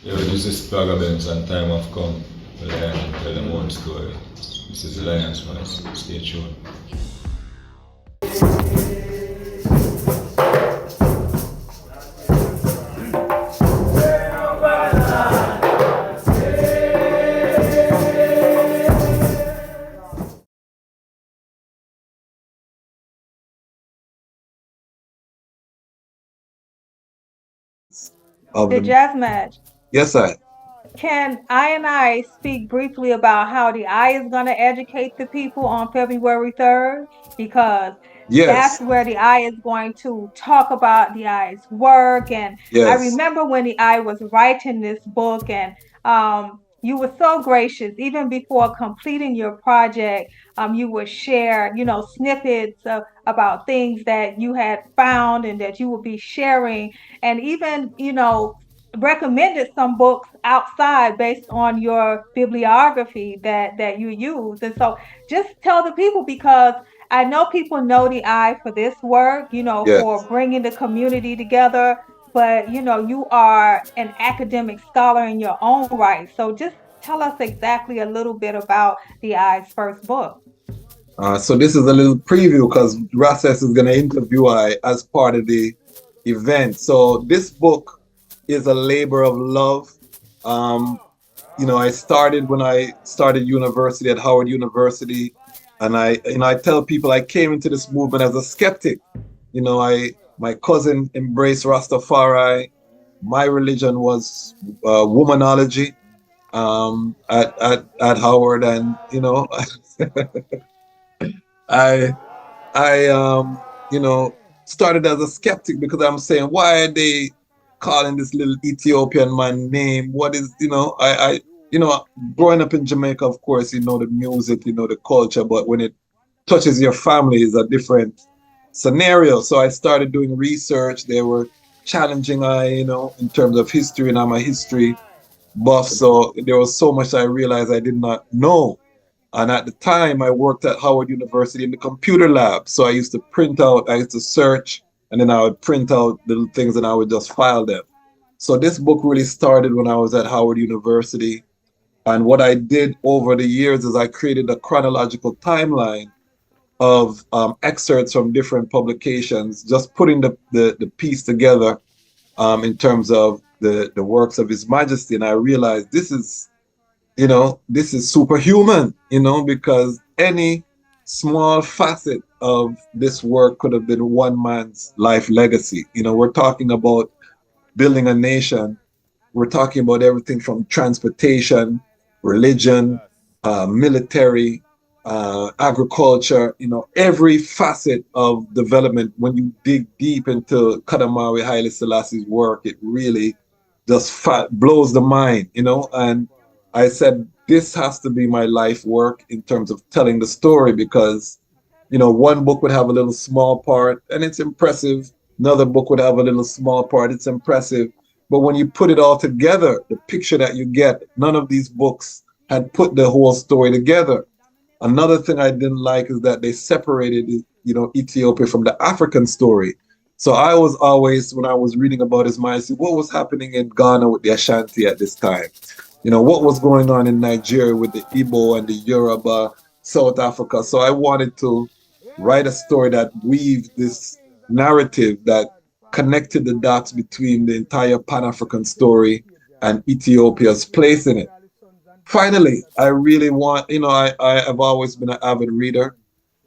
Yo, this is Plug Events and Time have come. The Lion tell them one story. This is Lionesses. Stay tuned. Of The the jazz match. yes, I Can I and I speak briefly about how the I is going to educate the people on February 3rd? Because yes, that's where the I is going to talk about the I's work. And I yes. remember when the I was writing this book, and you were so gracious, even before completing your project. You would share, snippets about things that you had found and that you would be sharing, and even, recommended some books outside based on your bibliography that you use. And so just tell the people, because I know people know the eye for this work, Yes. for bringing the community together, but you are an academic scholar in your own right. So just tell us exactly a little bit about the eye's first book. So this is a little preview because Rasess is going to interview I as part of the event. So this book is a labor of love. Um, I started when I started university at Howard University, and I tell people I came into this movement as a skeptic. My cousin embraced Rastafari. My religion was womanology at Howard, and I I started as a skeptic because I'm saying, why are they calling this little Ethiopian man name? What is, growing up in Jamaica, of course, the music, the culture, but when it touches your family, is a different scenario. So I started doing research. They were challenging in terms of history, and I'm a history buff. So there was so much I realized I did not know. And at the time, I worked at Howard University in the computer lab. So I used to print out, I used to search, and then I would print out little things and I would just file them. So this book really started when I was at Howard University. And what I did over the years is I created a chronological timeline of excerpts from different publications, just putting the piece together in terms of the works of His Majesty. And I realized this is superhuman, because any small facet of this work could have been one man's life legacy. We're talking about building a nation. We're talking about everything from transportation, religion, military, agriculture, every facet of development. When you dig deep into Kadamawi Haile Selassie's work, it really just blows the mind, and I said, this has to be my life work in terms of telling the story because, one book would have a little small part and it's impressive. Another book would have a little small part, it's impressive. But when you put it all together, the picture that you get, none of these books had put the whole story together. Another thing I didn't like is that they separated, Ethiopia from the African story. So I was always, when I was reading about his mind, what was happening in Ghana with the Ashanti at this time? What was going on in Nigeria with the Igbo and the Yoruba, South Africa. So I wanted to write a story that weaved this narrative that connected the dots between the entire Pan-African story and Ethiopia's place in it. Finally, I really want, I have always been an avid reader.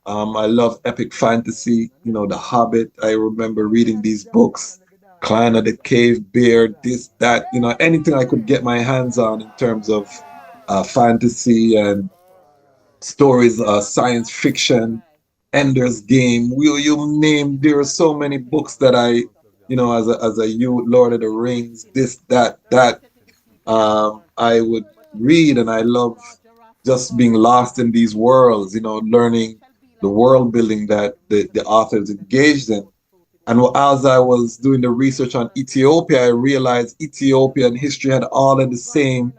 I love epic fantasy, The Hobbit. I remember reading these books, Clan of the Cave Bear, this, that, anything I could get my hands on in terms of fantasy and stories, science fiction, Ender's Game. Will you name? There are so many books that I, as a youth, Lord of the Rings, this, that, that. I would read, and I love just being lost in these worlds, learning the world building that the authors engaged in. And as I was doing the research on Ethiopia, I realized Ethiopia and history had all of the same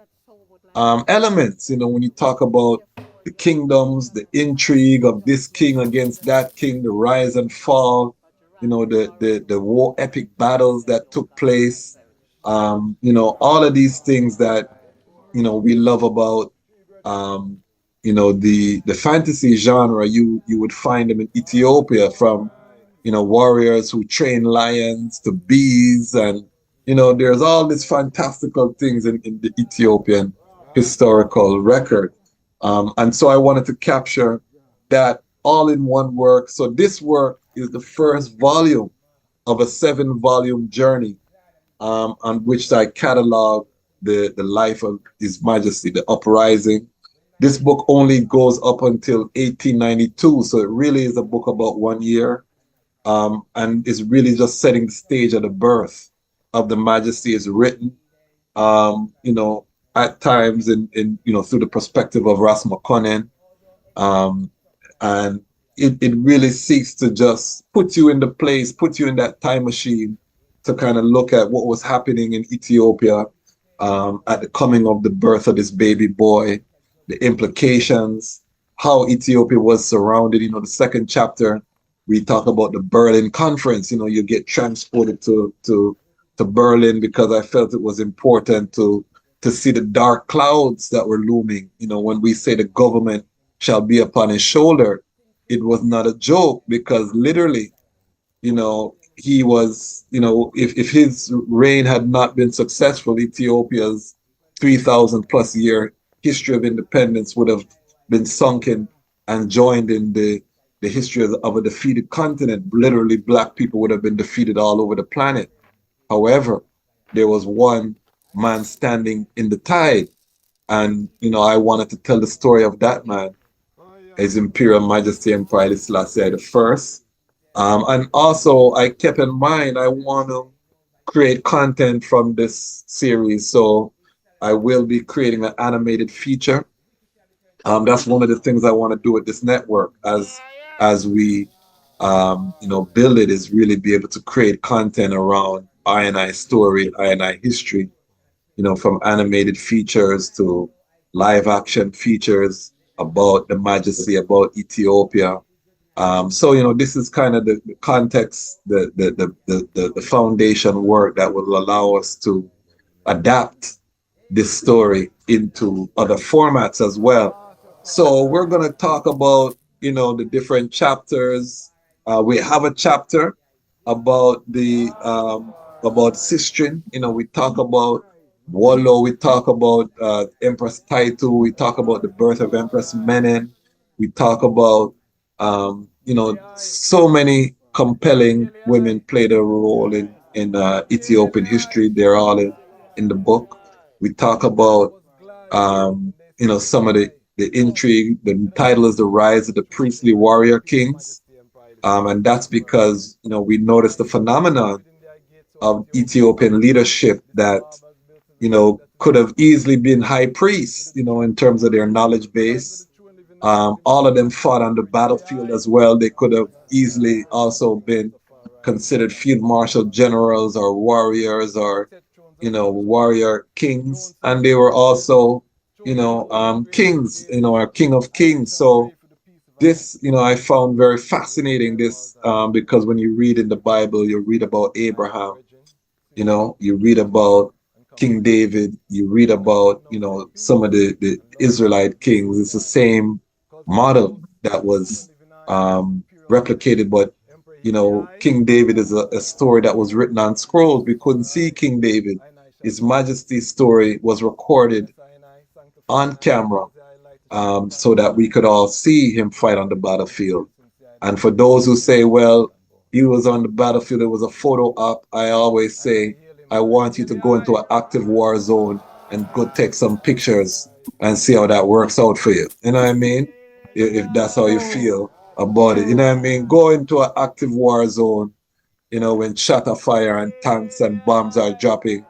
elements. When you talk about the kingdoms, the intrigue of this king against that king, the rise and fall, the war epic battles that took place, All of these things that we love about um, the fantasy genre. You would find them in Ethiopia, from warriors who train lions to bees, and there's all these fantastical things in the Ethiopian historical record. And so I wanted to capture that all in one work. So this work is the first volume of a 7-volume journey, on which I catalog the life of His Majesty, the uprising. This book only goes up until 1892, so it really is a book about 1 year, and is really just setting the stage of the birth of the Majesty. Is written, um, you know, at times in through the perspective of Ras McConnell, um, and it really seeks to just put you in the place, put you in that time machine to kind of look at what was happening in Ethiopia, at the coming of the birth of this baby boy, the implications, how Ethiopia was surrounded. The second chapter, we talk about the Berlin Conference. You get transported to Berlin, because I felt it was important to see the dark clouds that were looming. When we say the government shall be upon his shoulder, it was not a joke, because literally, he was, if his reign had not been successful, Ethiopia's 3,000 plus year history of independence would have been sunken and joined in the history of a defeated continent. Literally, black people would have been defeated all over the planet. However, there was one man standing in the tide. And, I wanted to tell the story of that man, His Imperial Majesty Emperor Haile Selassie the First. And also, I kept in mind, I want to create content from this series. So I will be creating an animated feature. That's one of the things I want to do with this network, as we build it, is really be able to create content around I story, I history, from animated features to live action features about the Majesty, about Ethiopia. So this is kind of the context, the foundation work that will allow us to adapt this story into other formats as well. So we're going to talk about, the different chapters. We have a chapter about about sistering. We talk about Wallo, we talk about Empress Title, we talk about the birth of Empress Menen, we talk about so many compelling women played a role in Ethiopian history. They're all in the book. We talk about some of the intrigue. The title is The Rise of the Priestly Warrior Kings. And that's because we noticed the phenomenon of Ethiopian leadership that could have easily been high priests, in terms of their knowledge base. All of them fought on the battlefield as well. They could have easily also been considered field marshal generals or warriors, or warrior kings, and they were also kings, or king of kings. So this, I found very fascinating, this, because when you read in the Bible, you read about Abraham, you read about King David, you read about, some of the Israelite kings. It's the same model that was replicated, but, King David is a story that was written on scrolls. We couldn't see King David. His Majesty's story was recorded on camera, so that we could all see him fight on the battlefield. And for those who say, well, he was on the battlefield, it was a photo op, I always say, I want you to go into an active war zone and go take some pictures and see how that works out for you. You know what I mean? If that's how you feel about it. You know what I mean? Go into an active war zone, when shot of fire and tanks and bombs are dropping.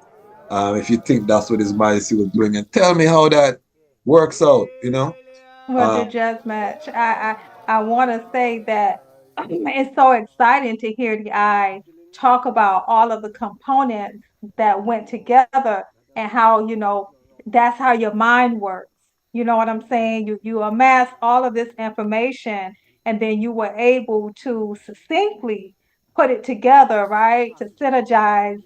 If you think that's what His Majesty was doing, and tell me how that works out. Well, the Uh, jazz match. I want to say that it's so exciting to hear the eye talk about all of the components that went together, and how that's how your mind works. You know what I'm saying? You amass all of this information, and then you were able to succinctly put it together, right? To synergize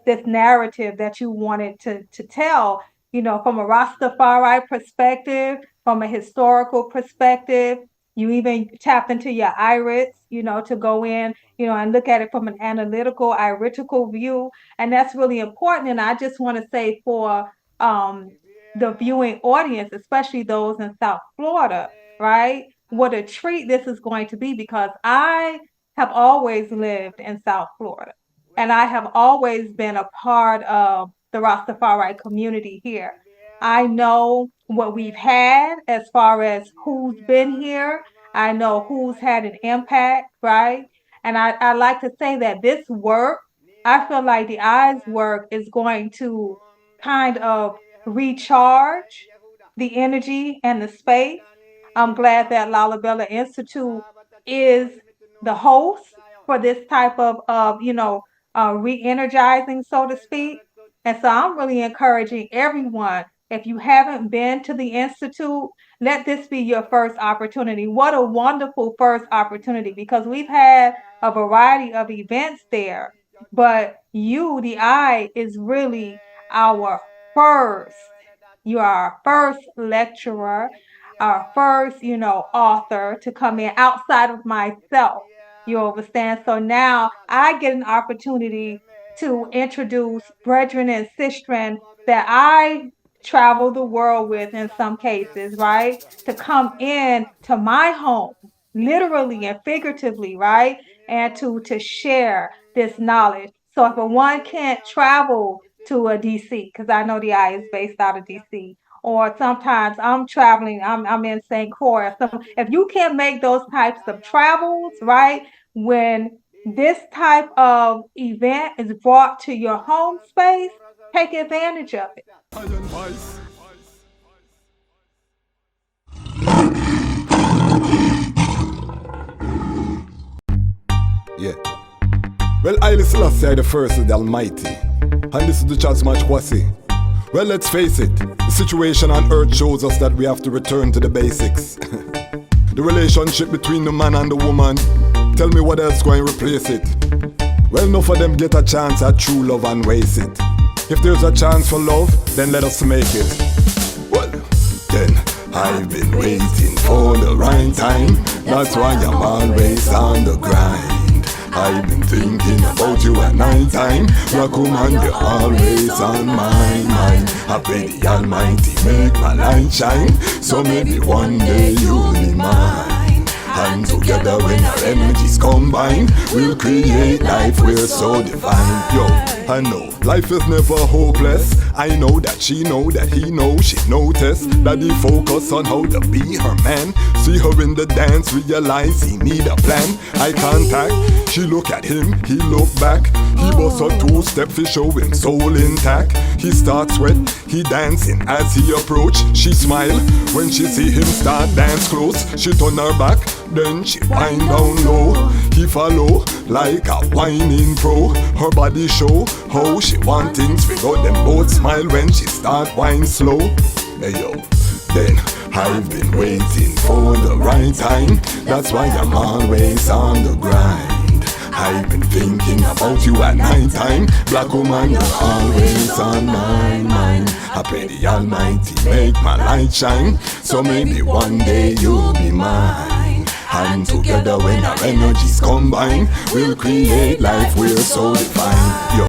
this narrative that you wanted to tell, from a Rastafari perspective, from a historical perspective. You even tapped into your iris, to go in, and look at it from an analytical, iridical view. And that's really important. And I just want to say for the viewing audience, especially those in South Florida, right? What a treat this is going to be, because I have always lived in South Florida and I have always been a part of the Rastafari community here. I know what we've had as far as who's been here. I know who's had an impact, right? And I like to say that this work, I feel like the eyes work is going to kind of recharge the energy and the space. I'm glad that Lalibela Institute is the host for this type of re-energizing, so to speak. And so I'm really encouraging everyone, if you haven't been to the Institute, let this be your first opportunity. What a wonderful first opportunity, because we've had a variety of events there, but you, the eye, is really our first. You are our first lecturer, our first, author to come in outside of myself. You understand? So now I get an opportunity to introduce brethren and sistren that I travel the world with in some cases, right? To come in to my home, literally and figuratively, right? And to share this knowledge. So if one can't travel to a DC, because I know the eye is based out of DC, or sometimes I'm traveling, I'm in St. Croix. So if you can't make those types of travels, right? When this type of event is brought to your home space, take advantage of it. Yeah. Well, Haile Selassie the first is the Almighty, and this is the Dejazmatch Kwasi. Well, let's face it, the situation on earth shows us that we have to return to the basics. The relationship between the man and the woman, tell me what else going to replace it. Well, enough of them get a chance at true love and waste it. If there's a chance for love, then let us make it. Well, then I've been waiting for the right time, that's why I'm always on the grind. I've been thinking about you at night time, black woman, you're always on my mind. I pray the Almighty make my light shine, so maybe one day you'll be mine. And together when our energies combine, we'll create life, we're so divine. Yo, I know life is never hopeless. I know that she know that he know. She noticed that he focus on how to be her man. See her in the dance, realize he need a plan. Eye contact, she look at him, he look back. He bust a two-step for show him soul intact. He start sweat, he dancing as he approach. She smile when she see him start dance close. She turn her back, then she wind down low. He follow like a whining pro. Her body show how she want things. We got them both smile when she start whine slow. Hey yo, then I've been waiting for the right time, that's why I'm always on the grind. I've been thinking about you at night time, black woman, you're always on my mind. I pray the Almighty make my light shine, so maybe one day you'll be mine. And together when our energies combine, we'll create life, we're so divine. Yo,